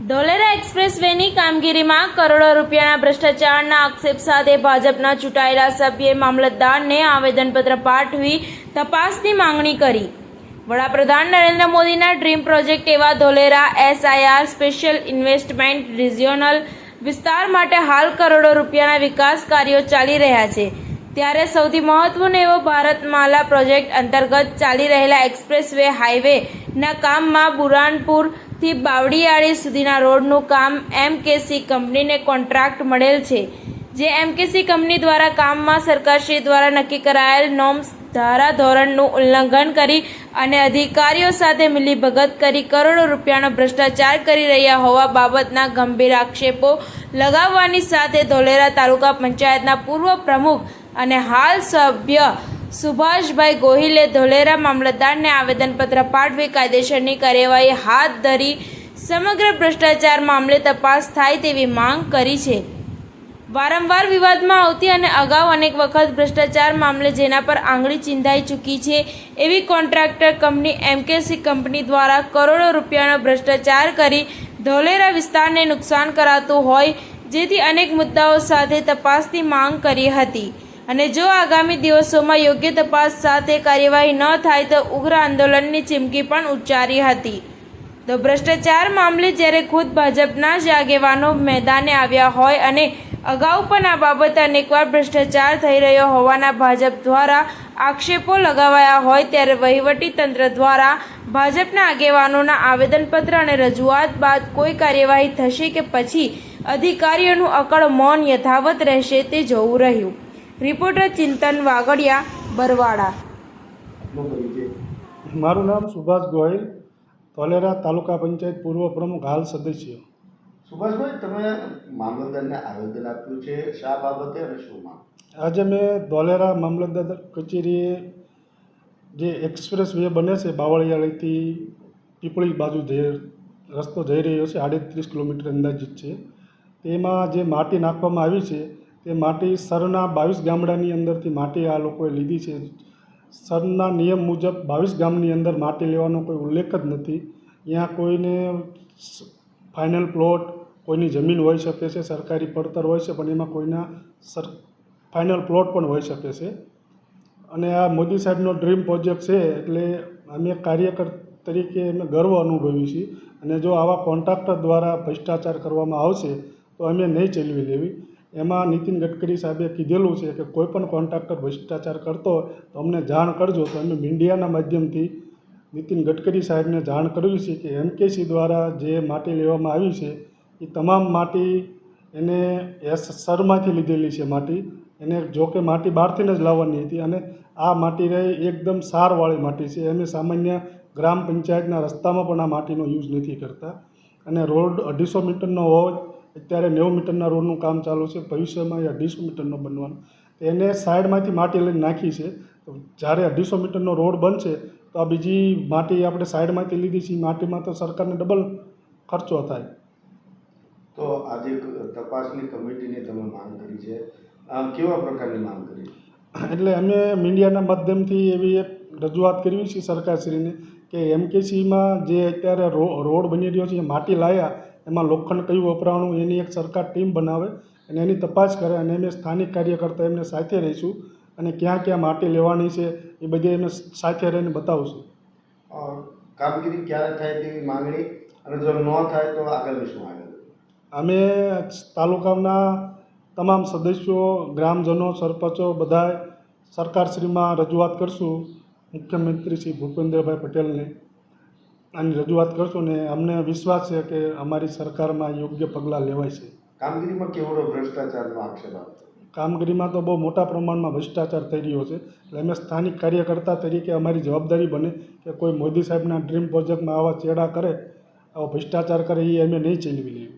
ધોલેરા એક્સપ્રેસવેની કામગીરીમાં કરોડો રૂપિયાના ભ્રષ્ટાચારના આક્ષેપ સાથે ભાજપના ચૂંટાયેલા સભ્યે મામલતદારને આવેદનપત્ર પાઠવી તપાસની માંગણી કરી. વડાપ્રધાન નરેન્દ્ર મોદીના ડ્રીમ પ્રોજેક્ટ એવા Dholera SIR special investment regional વિસ્તાર માટે હાલ કરોડો રૂપિયાના વિકાસ કાર્યો ચાલી રહ્યા છે. ત્યારે સૌથી મહત્વનો એવો ભારતમાલા પ્રોજેક્ટ અંતર્ગત ચાલી રહેલા એક્સપ્રેસવે હાઈવેના કામમાં બુરાનપુરથી બાવળીયાળી સુધીના રોડનું કામ MKC કંપનીને કોન્ટ્રાક્ટ મળેલ છે. જે MKC કંપની દ્વારા કામમાં સરકારશ્રી દ્વારા નક્કી કરાયેલ નોર્મ્સ ધારાધોરણનું ઉલ્લંઘન કરી અને અધિકારીઓ સાથે મિલીભગત કરી કરોડો રૂપિયાનો ભ્રષ્ટાચાર કરી રહ્યા હોવા બાબતના ગંભીર આક્ષેપો લગાવવાની સાથે ધોલેરા તાલુકા પંચાયતના પૂર્વ પ્રમુખ અને હાલ સભ્ય સુભાષભાઈ ગોહિલે ધોલેરા મામલતદારને આવેદનપત્ર પાઠવી કાયદેસરની કાર્યવાહી હાથ ધરી સમગ્ર ભ્રષ્ટાચાર મામલે તપાસ થાય તેવી માંગ કરી છે. વારંવાર વિવાદમાં આવતી અને અગાઉ અનેક વખત ભ્રષ્ટાચાર મામલે જેના પર આંગળી ચીંધાઈ ચૂકી છે એવી કોન્ટ્રાક્ટર કંપની MKC કંપની દ્વારા કરોડો રૂપિયાનો ભ્રષ્ટાચાર કરી ધોલેરા વિસ્તારને નુકસાન કરાતું હોય, જેથી અનેક મુદ્દાઓ સાથે તપાસની માંગ કરી હતી અને જો આગામી દિવસોમાં યોગ્ય તપાસ સાથે કાર્યવાહી ન થાય તો ઉગ્ર આંદોલનની ચીમકી પણ ઉચ્ચારી હતી. તો ભ્રષ્ટાચાર મામલે જ્યારે ખુદ ભાજપના જ આગેવાનો મેદાને આવ્યા હોય અને અગાઉ પણ આ બાબતે અનેકવાર ભ્રષ્ટાચાર થઈ રહ્યો હોવાના ભાજપ દ્વારા આક્ષેપો લગાવાયા હોય, ત્યારે વહીવટી તંત્ર દ્વારા ભાજપના આગેવાનોના આવેદનપત્ર અને રજૂઆત બાદ કોઈ કાર્યવાહી થશે કે પછી અધિકારીઓનું અકળ મૌન યથાવત રહેશે તે જોવું રહ્યું. રિપોર્ટર ચિંતન વાગડિયા, બરવાડા. મારું નામ સુભાષ ગોહિલ, ધોલેરા તાલુકા પંચાયત પૂર્વ પ્રમુખ, હાલ સદસ્ય. સુભાષભાઈ, તમે મામલતદારને આવેદન આપ્યું છે, શા બાબતે અને શું માંગ? આજે મેં ધોલેરા મામલતદાર કચેરીએ જે એક્સપ્રેસ વે બને છે બાવળિયાળીથી પીપળી બાજુ રસ્તો જઈ રહ્યો છે, 38 કિલોમીટર અંદાજિત છે. તેમાં જે માટી નાખવામાં આવી છે તે માટી સરના 22 ગામડાની અંદરથી માટી આ લોકોએ લીધી છે. સરના નિયમ મુજબ 22 ગામની અંદર માટી લેવાનો કોઈ ઉલ્લેખ જ નથી. અહીંયા કોઈને ફાઇનલ પ્લોટ, કોઈની જમીન હોઈ શકે છે, સરકારી પડતર હોય છે, પણ એમાં કોઈના ફાઇનલ પ્લોટ પણ હોઈ શકે છે. અને આ મોદી સાહેબનો ડ્રીમ પ્રોજેક્ટ છે એટલે અમે કાર્યકર તરીકે અમે ગર્વ અનુભવીએ છીએ. અને જો આવા કોન્ટ્રાક્ટર દ્વારા ભ્રષ્ટાચાર કરવામાં આવશે તો અમે નહીં ચલવી લેવી. એમાં નીતિન ગડકરી સાહેબે કીધેલું છે કે કોઈ પણ કોન્ટ્રાક્ટર ભ્રષ્ટાચાર કરતો હોય તો અમને જાણ કરજો. તો અમે મીડિયાના માધ્યમથી નીતિન ગડકરી સાહેબને જાણ કરવી છે કે MKC દ્વારા જે માટી લેવામાં આવી છે એ તમામ માટી એને સરમાંથી લીધેલી છે. માટી એને જોકે માટી બહારથી જ લાવવાની હતી અને આ માટી રહી એકદમ સારવાળી માટી છે. અમે સામાન્ય ગ્રામ પંચાયતના રસ્તામાં પણ આ માટીનો યુઝ નથી કરતા. અને રોડ 250 મીટરનો હોય, અત્યારે 90 મીટરના રોડનું કામ ચાલુ છે, ભવિષ્યમાં એ 250 મીટરનો બનવાનો. એને સાઈડમાંથી માટી લઈને નાખી છે. તો જ્યારે 250 મીટરનો રોડ બનશે તો આ બીજી માટી આપણે સાઈડમાંથી લીધી છે, માટીમાં તો સરકારને ડબલ ખર્ચો થાય. તો આજે તપાસની કમિટીની તમે માંગ કરી છે, કેવા પ્રકારની માંગ કરી? એટલે અમે મીડિયાના માધ્યમથી એવી એક રજૂઆત કરવી છે સરકારશ્રીને કે MKCમાં જે અત્યારે રોડ બની રહ્યો છે એ માટી લાવ્યા એમાં લોખંડ કયું વપરાણું એની એક સરકાર ટીમ બનાવે અને એની તપાસ કરે. અને અમે સ્થાનિક કાર્યકર્તા એમને સાથે રહીશું અને ક્યાં ક્યાં માટી લેવાની છે એ બધી અમે સાથે રહીને બતાવશું. કામગીરી ક્યારે થાય તેવી માંગણી, અને જો ન થાય તો આગળ શું આગળ? અમે તાલુકાના તમામ સદસ્યો, ગ્રામજનો, સરપંચો બધા સરકારશ્રીમાં રજૂઆત કરશું. મુખ્યમંત્રી શ્રી ભૂપેન્દ્રભાઈ પટેલને આની રજૂઆત કરશું ને અમને વિશ્વાસ છે કે અમારી સરકારમાં યોગ્ય પગલાં લેવાય છે. કામગીરીમાં કેવડો ભ્રષ્ટાચારનો આક્ષેપ આવતો? કામગીરીમાં તો બહુ મોટા પ્રમાણમાં ભ્રષ્ટાચાર થઈ રહ્યો છે. એટલે અમે સ્થાનિક કાર્યકર્તા તરીકે અમારી જવાબદારી બને કે કોઈ મોદી સાહેબના ડ્રીમ પ્રોજેક્ટમાં આવા ચેડા કરે, આવો ભ્રષ્ટાચાર કરે એ અમે નહીં ચલવી લઈએ.